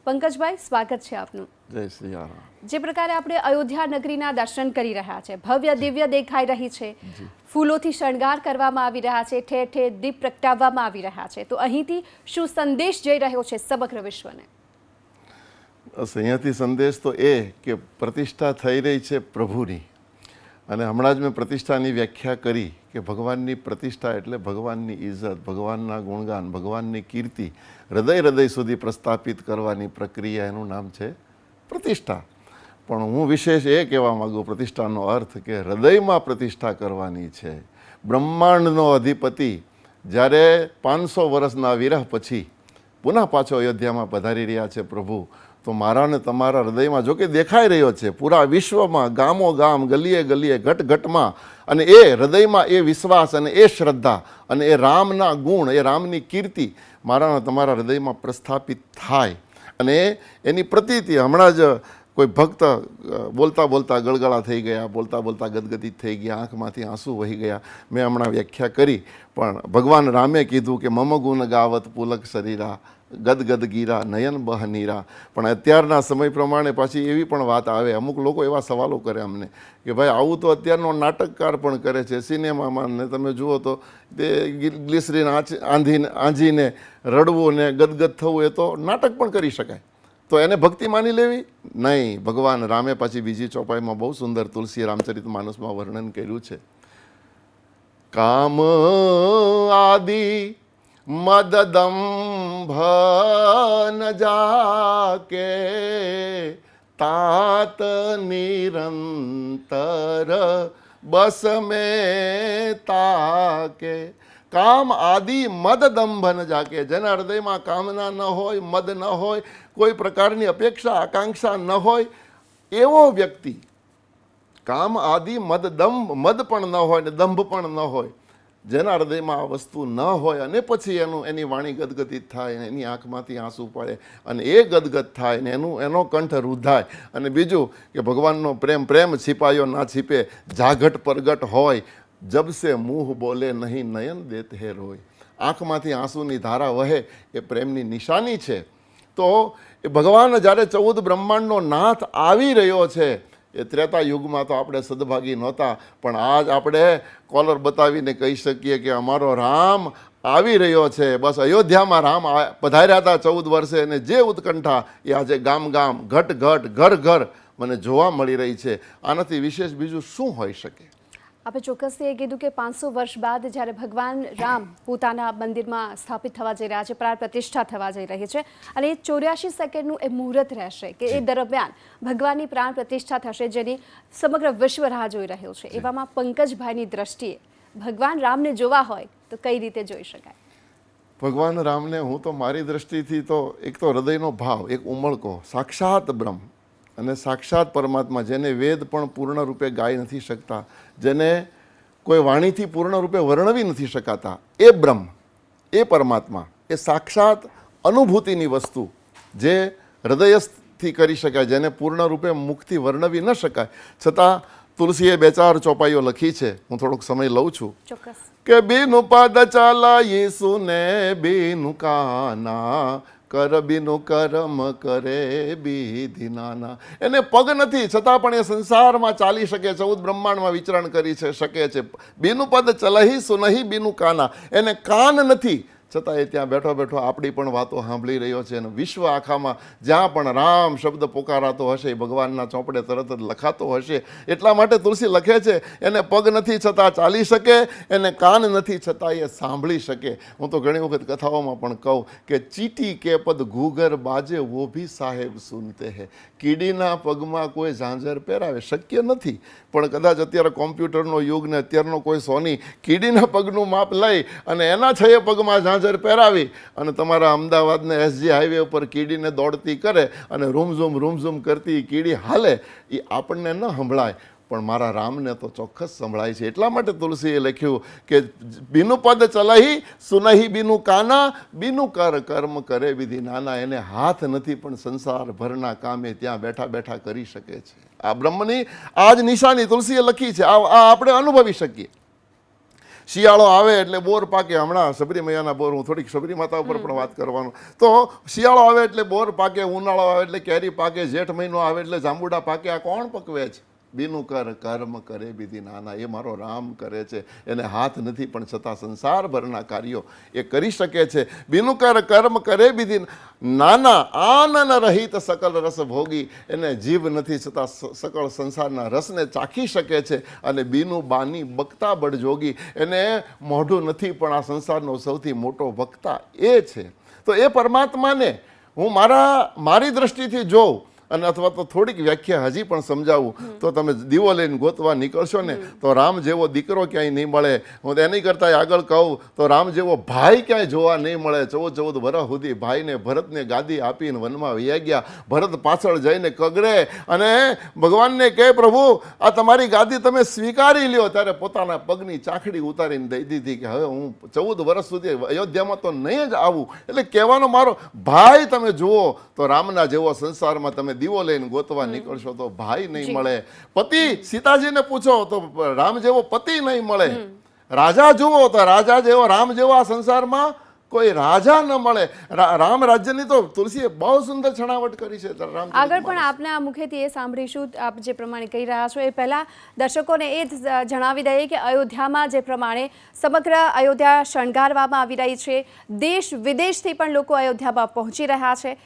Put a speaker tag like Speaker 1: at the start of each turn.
Speaker 1: પંકજભાઈ, સ્વાગત છે આપનું.
Speaker 2: જય શ્રી રામ.
Speaker 1: જે પ્રકારે આપણે અયોધ્યા નગરીના દર્શન કરી રહ્યા છે, ભવ્ય દિવ્ય દેખાઈ રહી છે, ફૂલોથી શણગાર કરવામાં આવી રહ્યા છે, ઠેર ઠેર દીપ પ્રગટાવવામાં આવી રહ્યા છે, તો અહીંથી શું સંદેશ જઈ રહ્યો છે સમગ્ર વિશ્વને?
Speaker 2: બસ અહીંયાથી સંદેશ તો એ કે પ્રતિષ્ઠા થઈ રહી છે પ્રભુની, અને હમણાં જ મેં પ્રતિષ્ઠાની વ્યાખ્યા કરી કે ભગવાનની પ્રતિષ્ઠા એટલે ભગવાનની ઇજ્જત, ભગવાનના ગુણગાન, ભગવાનની કીર્તિ હૃદય હૃદય સુધી પ્રસ્થાપિત કરવાની પ્રક્રિયા, એનું નામ છે પ્રતિષ્ઠા. પણ હું વિશેષ એ કહેવા માગું, પ્રતિષ્ઠાનો અર્થ કે હૃદયમાં પ્રતિષ્ઠા કરવાની છે. બ્રહ્માંડનો અધિપતિ જ્યારે 500 વર્ષના વિરહ પછી પુનઃ પાછો અયોધ્યામાં પધારી રહ્યા છે પ્રભુ, તો મારા ને તમારા હૃદયમાં જો કે દેખાઈ રહ્યો છે પૂરા વિશ્વમાં, ગામો ગામ, ગલીએ ગલીએ, ઘટ ઘટમાં, અને એ હૃદયમાં એ વિશ્વાસ અને એ શ્રદ્ધા અને એ રામના ગુણ, એ રામની કીર્તિ મારા તમારા હૃદયમાં પ્રસ્થાપિત થાય. અને એની પ્રતીતિ હમણાં જ કોઈ ભક્ત બોલતા બોલતા ગળગળા થઈ ગયા, બોલતા બોલતા ગદગદિત થઈ ગયા, આંખમાંથી આંસુ વહી ગયા. મેં હમણાં વ્યાખ્યા કરી, પણ ભગવાન રામે કીધું કે મમ ગુણ ગાવત પુલક શરીરા, ગદગદ ગીરા નયન બહનીરા. પણ અત્યારના સમય પ્રમાણે પાછી એવી પણ વાત આવે, અમુક લોકો એવા સવાલો કરે અમને કે ભાઈ આવું તો અત્યારનો નાટકકાર પણ કરે છે સિનેમામાં, ને તમે જુઓ તો તે ગ્લિસરીન આંજીને રડવું ને ગદગદ થવું એ તો નાટક પણ કરી શકાય, તો એને ભક્તિ માની લેવી? નહીં. ભગવાન રામે પાછી બીજી ચોપાઈમાં બહુ સુંદર તુલસી રામચરિત માનસમાં વર્ણન કર્યું છે. કામ આદિ મદદંભ ન જાકે तात નિરંતર બસ મેં તાકે. કામ આદિ મદ દંભ ન જાકે, જેના હૃદયમાં કામના ન હોય, મદ ન હોય, કોઈ પ્રકારની અપેક્ષા આકાંક્ષા ન હોય, એવો વ્યક્તિ, કામ આદિ મદ દંભ, મદ પણ ન હોય ને દંભ પણ ન હોય, જેના હૃદયમાં આ વસ્તુ ન હોય અને પછી એની વાણી ગદગદિત થાય ને એની આંખમાંથી આંસુ પડે અને એ ગદગદ થાય ને એનો કંઠ રૂધાય. અને બીજું કે ભગવાનનો પ્રેમ છિપાયો ના છિપે, જાગટ પરગટ હોય, જબ સે મુંહ બોલે નહીં નયન દેત હે રોય. આંખમાંથી આંસુની ધારા વહે એ પ્રેમની નિશાની છે. તો એ ભગવાન જ્યારે 14 બ્રહ્માંડનો નાથ આવી રહ્યો છે, એ ત્રેતા યુગમાં તો આપણે સદભાગી નહોતા, પણ આજ આપણે કોલર બતાવીને કહી શકીએ કે અમારો રામ આવી રહ્યો છે. બસ અયોધ્યામાં રામ પધાર્યા હતા 14 વર્ષે, અને જે ઉત્કંઠા એ આજે ગામ ગામ, ઘટ ઘટ, ઘર ઘર મને જોવા મળી રહી છે. આનાથી વિશેષ બીજું શું હોઈ શકે?
Speaker 1: આપણે ચોક્કસથી એ કીધું કે 500 વર્ષ બાદ જ્યારે ભગવાન રામ પોતાના મંદિરમાં સ્થાપિત થવા જઈ રહ્યા છે, પ્રાણ પ્રતિષ્ઠા થવા જઈ રહી છે, અને એ 84 સેકન્ડનું એ મુહૂર્ત રહેશે કે એ દરમિયાન ભગવાનની પ્રાણ પ્રતિષ્ઠા થશે, જેની સમગ્ર વિશ્વ રાહ જોઈ રહ્યો છે. એવામાં પંકજભાઈની દ્રષ્ટિએ ભગવાન રામને જોવા હોય તો કઈ રીતે જોઈ શકાય?
Speaker 2: ભગવાન રામને હું તો મારી દ્રષ્ટિથી તો એક તો હૃદયનો ભાવ, એક ઉમળકો, સાક્ષાત બ્રહ્મ અને સાક્ષાત પરમાત્મા, જેને વેદ પણ પૂર્ણ રૂપે ગાઈ નથી શકતા, જેને કોઈ વાણીથી પૂર્ણ રૂપે વર્ણવી નથી શકાતા, એ બ્રહ્મ, એ પરમાત્મા, એ સાક્ષાત અનુભૂતિની વસ્તુ જે હૃદયથી કરી શકાય, જેને પૂર્ણ રૂપે મુખથી વર્ણવી ન શકાય. છતાં તુલસીએ 2-4 ચોપાઈઓ લખી છે, હું થોડોક સમય લઉં છું.
Speaker 1: ચોક્કસ.
Speaker 2: કે બીનું પદ ચાલા યેસુને બીનું કાના, કર બીનું કરમ કરે બીધિ નાના. એને પગ નથી છતાં પણ એ સંસારમાં ચાલી શકે, 14 બ્રહ્માંડમાં વિચરણ કરી શકે છે. બીનું પદ ચલહી સુનહી બીનું કાના, એને કાન નથી છતાં એ ત્યાં બેઠો બેઠો આપણી પણ વાતો સાંભળી રહ્યો છે. અને વિશ્વ આખામાં જ્યાં પણ રામ શબ્દ પોકારાતો હશે, એ ભગવાનના ચોપડે તરત જ લખાતો હશે. એટલા માટે તુલસી લખે છે, એને પગ નથી છતાં ચાલી શકે, એને કાન નથી છતાં એ સાંભળી શકે. હું તો ઘણી વખત કથાઓમાં પણ કહું કે ચીટી કે પદ ઘૂઘર બાજે વો ભી સાહેબ સુનતે હે. કીડીના પગમાં કોઈ ઝાંઝર પહેરાવે શક્ય નથી, પણ કદાચ અત્યારે કોમ્પ્યુટરનો યુગ ને અત્યારનો કોઈ સોની કીડીના પગનું માપ લઈ અને એના 6 પગમાં ઝાંઝર પહેરાવી અને તમારા અમદાવાદને SG હાઈવે ઉપર કીડીને દોડતી કરે અને રૂમઝૂમ કરતી કીડી હાલે, એ આપણને ન સંભળાય, પણ મારા રામને તો ચોક્કસ સંભળાય છે. એટલા માટે તુલસીએ લખ્યું કે બીનું પદ ચલહી સુનહી બીનું કાના, બીનું કર કર્મ કરે વિધિ નાના. એને હાથ નથી પણ સંસાર ભરના કામે ત્યાં બેઠા બેઠા કરી શકે છે. આ બ્રહ્મની આ જ નિશાની તુલસીએ લખી છે, આ આપણે અનુભવી શકીએ. શિયાળો આવે એટલે બોર પાકે. હમણાં સબરી મૈયાના બોર, હું થોડીક સબરી માતા ઉપર પણ વાત કરવાનું. તો શિયાળો આવે એટલે બોર પાકે, ઉનાળો આવે એટલે કેરી પાકે, જેઠ મહિનો આવે એટલે જાંબુડા પાકે. આ કોણ પકવે છે? બીનું કર કર્મ કરે બીધી નાના. એ મારો રામ કરે છે. એને હાથ નથી પણ છતાં સંસારભરના કાર્યો એ કરી શકે છે. બીનું કર કર્મ કરે બીધી નાના. આનન રહિત સકલ રસ ભોગી. એને જીભ નથી છતાં સકળ સંસારના રસને ચાખી શકે છે. અને બીનું બાની બકતા બળજોગી. એને મોઢું નથી પણ આ સંસારનો સૌથી મોટો વક્તા એ છે. તો એ પરમાત્માને હું મારી દ્રષ્ટિથી જોઉં અને અથવા તો થોડીક વ્યાખ્યા હજી પણ સમજાવું તો તમે દીવો લઈને ગોતવા નીકળશો ને તો રામ જેવો દીકરો ક્યાંય નહીં મળે. હું એની કરતાં આગળ કહું તો રામ જેવો ભાઈ ક્યાંય જોવા નહીં મળે. 14 વર્ષ સુધી ભાઈને ભરતને ગાદી આપીને વનમાં વહી ગયા. ભરત પાછળ જઈને કગડે અને ભગવાનને કહે, પ્રભુ આ તમારી ગાદી તમે સ્વીકારી લ્યો. ત્યારે પોતાના પગની ચાખડી ઉતારીને દઈ દીધી કે હવે હું 14 વર્ષ સુધી અયોધ્યામાં તો નહીં જ આવું. એટલે કહેવાનો મારો ભાઈ તમે જુઓ તો રામના જેવો સંસારમાં તમે દીવો લઈને ગોતવા નીકળશો તો ભાઈ નહીં મળે. પતિ સીતાજીને પૂછો તો રામ જેવો પતિ નહીં મળે. રાજા જુઓ તો રાજા જેવો રામ જેવો આ સંસારમાં કોઈ રાજા ન મળે. રામ રાજ્યની તો તુલસીએ બહુ સુંદર છણાવટ કરી છે.
Speaker 1: આગળ પણ આપને આ મુખેથી એ સાંભળીશું આપ જે પ્રમાણે કહી રહ્યા છો. એ પહેલા દર્શકોને એ જણાવી દઈએ કે અયોધ્યામાં જે પ્રમાણે સમગ્ર અયોધ્યા શણગારવામાં આવી રહી છે, દેશ વિદેશથી પણ લોકો અયોધ્યામાં પહોંચી રહ્યા છે.